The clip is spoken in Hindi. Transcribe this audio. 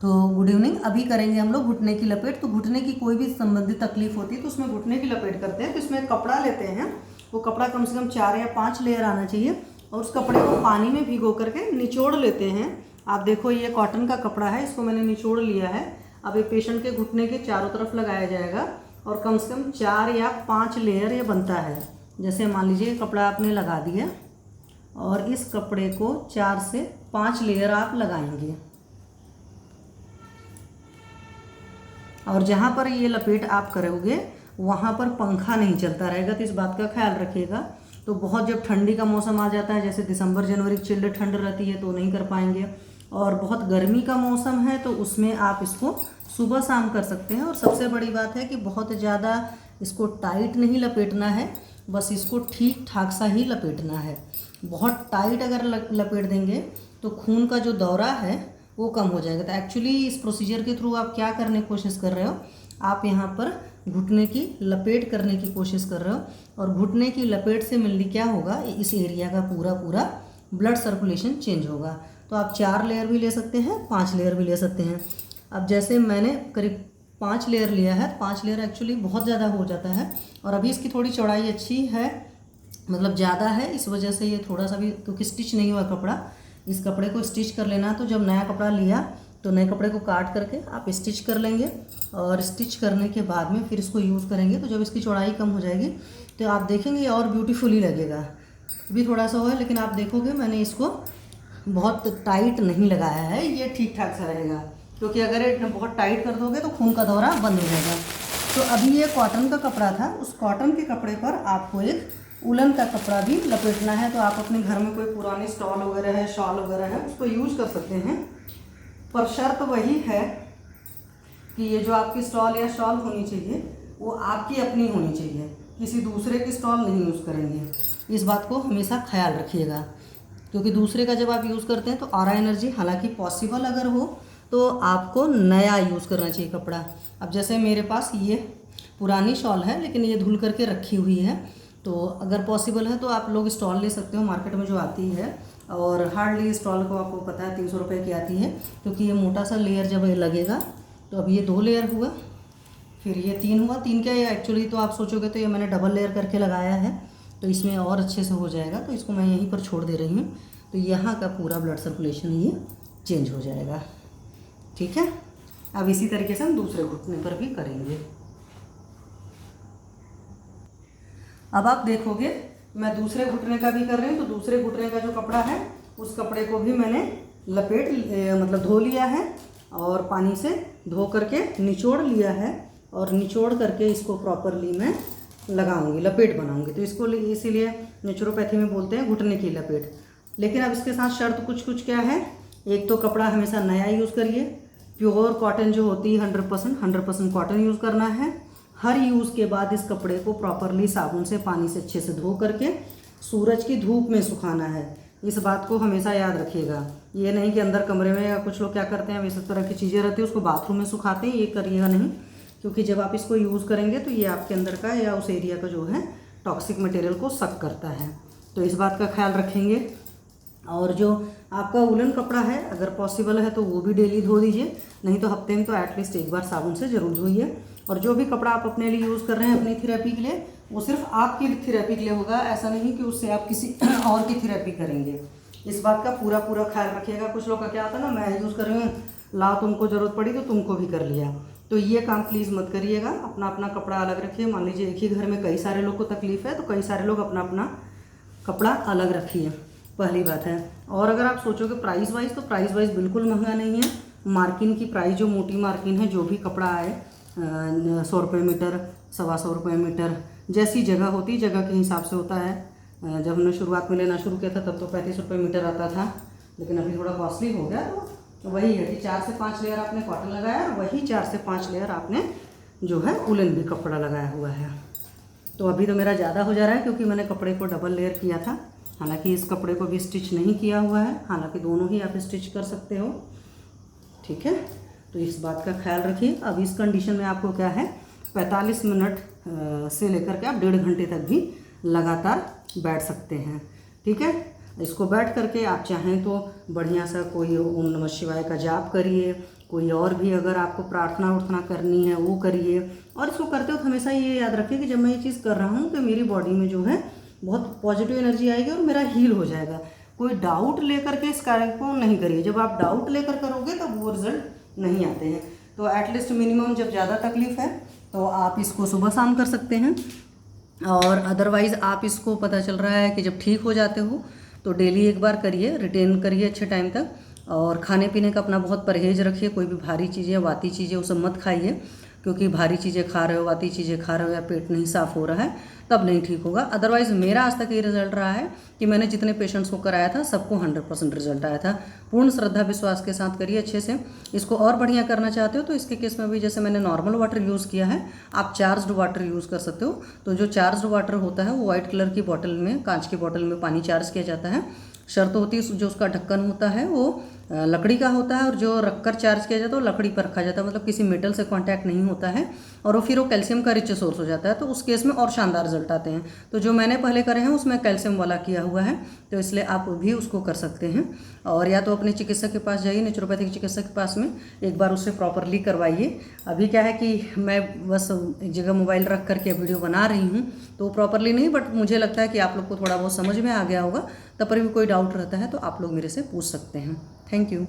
तो गुड इवनिंग। अभी करेंगे हम लोग घुटने की लपेट। तो घुटने की कोई भी संबंधित तकलीफ होती है तो उसमें घुटने की लपेट करते हैं। तो इसमें एक कपड़ा लेते हैं, वो कपड़ा कम से कम 4 या 5 लेयर आना चाहिए और उस कपड़े को पानी में भिगो करके निचोड़ लेते हैं। आप देखो ये कॉटन का कपड़ा है, इसको मैंने निचोड़ लिया है। अब ये पेशेंट के घुटने के चारों तरफ लगाया जाएगा और कम से कम 4 या 5 लेयर ये बनता है। जैसे मान लीजिए कपड़ा आपने लगा दिया और इस कपड़े को 4 से 5 लेयर आप लगाएंगे और जहाँ पर ये लपेट आप करोगे वहाँ पर पंखा नहीं चलता रहेगा, तो इस बात का ख्याल रखिएगा। तो बहुत जब ठंडी का मौसम आ जाता है, जैसे दिसंबर जनवरी चिल्ड ठंड रहती है तो नहीं कर पाएंगे, और बहुत गर्मी का मौसम है तो उसमें आप इसको सुबह शाम कर सकते हैं। और सबसे बड़ी बात है कि बहुत ज़्यादा इसको टाइट नहीं लपेटना है, बस इसको ठीक ठाक सा ही लपेटना है। बहुत टाइट अगर लपेट देंगे तो खून का जो दौरा है वो कम हो जाएगा। तो एक्चुअली इस प्रोसीजर के थ्रू आप क्या करने की कोशिश कर रहे हो, आप यहाँ पर घुटने की लपेट करने की कोशिश कर रहे हो और घुटने की लपेट से मिलनी क्या होगा, इस एरिया का पूरा ब्लड सर्कुलेशन चेंज होगा। तो आप 4 लेयर भी ले सकते हैं, 5 लेयर भी ले सकते हैं। अब जैसे मैंने करीब 5 लेयर लिया है, 5 लेयर एक्चुअली बहुत ज़्यादा हो जाता है और अभी इसकी थोड़ी चौड़ाई अच्छी है, मतलब ज़्यादा है, इस वजह से ये थोड़ा सा भी, क्योंकि स्टिच नहीं हुआ कपड़ा, इस कपड़े को स्टिच कर लेना। तो जब नया कपड़ा लिया तो नए कपड़े को काट करके आप स्टिच कर लेंगे और स्टिच करने के बाद में फिर इसको यूज़ करेंगे। तो जब इसकी चौड़ाई कम हो जाएगी तो आप देखेंगे ये और ब्यूटीफुली लगेगा। अभी थोड़ा सा हुआ है लेकिन आप देखोगे मैंने इसको बहुत टाइट नहीं लगाया है, ये ठीक ठाक सा रहेगा, क्योंकि अगर ये बहुत टाइट कर दोगे तो खून का दौरा बंद हो जाएगा। तो अभी ये कॉटन का कपड़ा था, उस कॉटन के कपड़े पर आपको एक उलन का कपड़ा भी लपेटना है। तो आप अपने घर में कोई पुरानी स्टॉल वगैरह है, शॉल वगैरह है, उसको यूज कर सकते हैं, पर शर्त वही है कि ये जो आपकी स्टॉल या शॉल होनी चाहिए वो आपकी अपनी होनी चाहिए, किसी दूसरे की स्टॉल नहीं यूज़ करेंगे। इस बात को हमेशा ख्याल रखिएगा, क्योंकि दूसरे का जब आप यूज़ करते हैं तो ऑरा एनर्जी, हालांकि पॉसिबल अगर हो तो आपको नया यूज़ करना चाहिए कपड़ा। अब जैसे मेरे पास ये पुरानी शॉल है लेकिन ये धुल करके रखी हुई है, तो अगर पॉसिबल है तो आप लोग स्टॉल ले सकते हो, मार्केट में जो आती है, और हार्डली स्टॉल को आपको पता है 300 रुपये की आती है, क्योंकि ये मोटा सा लेयर जब ये लगेगा। तो अब ये 2 लेयर हुआ, फिर ये 3 हुआ, 3 क्या ये एक्चुअली तो आप सोचोगे तो ये मैंने डबल लेयर करके लगाया है, तो इसमें और अच्छे से हो जाएगा। तो इसको मैं यहीं पर छोड़ दे रही हूँ, तो यहाँ का पूरा ब्लड सर्कुलेशन ये चेंज हो जाएगा। ठीक है, अब इसी तरीके से हम दूसरे घुटने पर भी करेंगे। अब आप देखोगे मैं दूसरे घुटने का भी कर रही हूँ, तो दूसरे घुटने का जो कपड़ा है उस कपड़े को भी मैंने लपेट मतलब धो लिया है और पानी से धो करके निचोड़ लिया है, और निचोड़ करके इसको प्रॉपरली मैं लगाऊंगी, लपेट बनाऊंगी। तो इसको इसीलिए नेचुरोपैथी में बोलते हैं घुटने की लपेट। लेकिन अब इसके साथ शर्त कुछ क्या है, एक तो कपड़ा हमेशा नया यूज़ करिए, प्योर कॉटन जो होती है 100% कॉटन यूज़ करना है। हर यूज़ के बाद इस कपड़े को प्रॉपरली साबुन से, पानी से अच्छे से धो करके सूरज की धूप में सुखाना है। इस बात को हमेशा याद रखिएगा। ये नहीं कि अंदर कमरे में, या कुछ लोग क्या करते हैं इस तरह की चीज़ें रहती है उसको बाथरूम में सुखाते हैं, ये करिएगा नहीं, क्योंकि जब आप इसको यूज़ करेंगे तो ये आपके अंदर का या उस एरिया का जो है टॉक्सिक मटेरियल को सक करता है। तो इस बात का ख्याल रखेंगे। और जो आपका वुलन कपड़ा है अगर पॉसिबल है तो वो भी डेली धो दीजिए, नहीं तो हफ्ते में तो एटलीस्ट एक बार साबुन से ज़रूर धोइए। और जो भी कपड़ा आप अपने लिए यूज़ कर रहे हैं अपनी थेरेपी के लिए, वो सिर्फ आपकी थेरेपी के लिए होगा, ऐसा नहीं कि उससे आप किसी और की थेरेपी करेंगे। इस बात का पूरा ख्याल रखिएगा। कुछ लोग का क्या होता है ना, मैं यूज़ कर रही हूँ, ला तुमको ज़रूरत पड़ी तो तुमको भी कर लिया, तो ये काम प्लीज़ मत करिएगा। अपना अपना कपड़ा अलग रखिए। मान लीजिए एक ही घर में कई सारे लोग को तकलीफ़ है तो कई सारे लोग अपना अपना कपड़ा अलग रखिए, पहली बात है। और अगर आप सोचोगे प्राइस वाइज, तो प्राइस वाइज बिल्कुल महंगा नहीं है। मार्किन की प्राइस, जो मोटी मार्किन है, जो भी कपड़ा आए 100 रुपये मीटर, 125 रुपये मीटर, जैसी जगह होती जगह के हिसाब से होता है। जब हमने शुरुआत में लेना शुरू किया था तब तो 35 रुपये मीटर आता था, लेकिन अभी थोड़ा कॉस्टली हो गया। तो वही है कि 4 से 5 लेयर आपने कॉटन लगाया और वही 4 से 5 लेयर आपने जो है उलन भी कपड़ा लगाया हुआ है। तो अभी तो मेरा ज़्यादा हो जा रहा है क्योंकि मैंने कपड़े को डबल लेयर किया था, हालांकि इस कपड़े को भी स्टिच नहीं किया हुआ है, हालांकि दोनों ही आप स्टिच कर सकते हो। ठीक है, तो इस बात का ख्याल रखिए। अब इस कंडीशन में आपको क्या है, 45 मिनट से लेकर के आप 1.5 घंटे तक भी लगातार बैठ सकते हैं। ठीक है, इसको बैठ करके आप चाहें तो बढ़िया सा कोई ओम नमः शिवाय का जाप करिए, कोई और भी अगर आपको प्रार्थना उर्थना करनी है वो करिए। और इसको करते वक्त हमेशा ये याद रखिए कि जब मैं ये चीज़ कर रहा हूँ तो मेरी बॉडी में जो है बहुत पॉजिटिव एनर्जी आएगी और मेरा हील हो जाएगा। कोई डाउट लेकर के इस कार्य को नहीं करिए, जब आप डाउट लेकर करोगे तब वो रिजल्ट नहीं आते हैं। तो एटलीस्ट मिनिमम जब ज़्यादा तकलीफ है तो आप इसको सुबह शाम कर सकते हैं, और अदरवाइज़ आप इसको पता चल रहा है कि जब ठीक हो जाते हो तो डेली एक बार करिए, रिटेन करिए अच्छे टाइम तक। और खाने पीने का अपना बहुत परहेज रखिए, कोई भी भारी चीज़ें वाती चीज़ें वो सब मत खाइए, क्योंकि भारी चीज़ें खा रहे हो, वाती चीज़ें खा रहे हो या पेट नहीं साफ़ हो रहा है तब नहीं ठीक होगा। अदरवाइज़ मेरा आज तक ये रिजल्ट रहा है कि मैंने जितने पेशेंट्स को कराया था सबको 100% रिजल्ट आया था। पूर्ण श्रद्धा विश्वास के साथ करिए अच्छे से। इसको और बढ़िया करना चाहते हो तो इसके केस में भी जैसे मैंने नॉर्मल वाटर यूज़ किया है, आप चार्ज्ड वाटर यूज़ कर सकते हो। तो जो चार्ज्ड वाटर होता है वो वाइट कलर की बॉटल में, कांच की बॉटल में पानी चार्ज किया जाता है। शर्त होती है जो उसका ढक्कन होता है वो लकड़ी का होता है, और जो रखकर चार्ज किया जाता है वो लकड़ी पर रखा जाता है, मतलब किसी मेटल से कांटेक्ट नहीं होता है, और वो फिर वो कैल्शियम का रिच सोर्स हो जाता है। तो उस केस में और शानदार रिजल्ट आते हैं। तो जो मैंने पहले करे हैं उसमें कैल्शियम वाला किया हुआ है, तो इसलिए आप भी उसको कर सकते हैं। और या तो अपने चिकित्सक के पास जाइए, नेचुरोपैथिक चिकित्सक के पास में एक बार उससे प्रॉपरली करवाइए। अभी क्या है कि मैं बस एक जगह मोबाइल रख करके वीडियो बना रही हूँ तो प्रॉपरली नहीं, बट मुझे लगता है कि आप लोग को थोड़ा बहुत समझ में आ गया होगा। तब पर भी कोई डाउट रहता है तो आप लोग मेरे से पूछ सकते हैं। Thank you.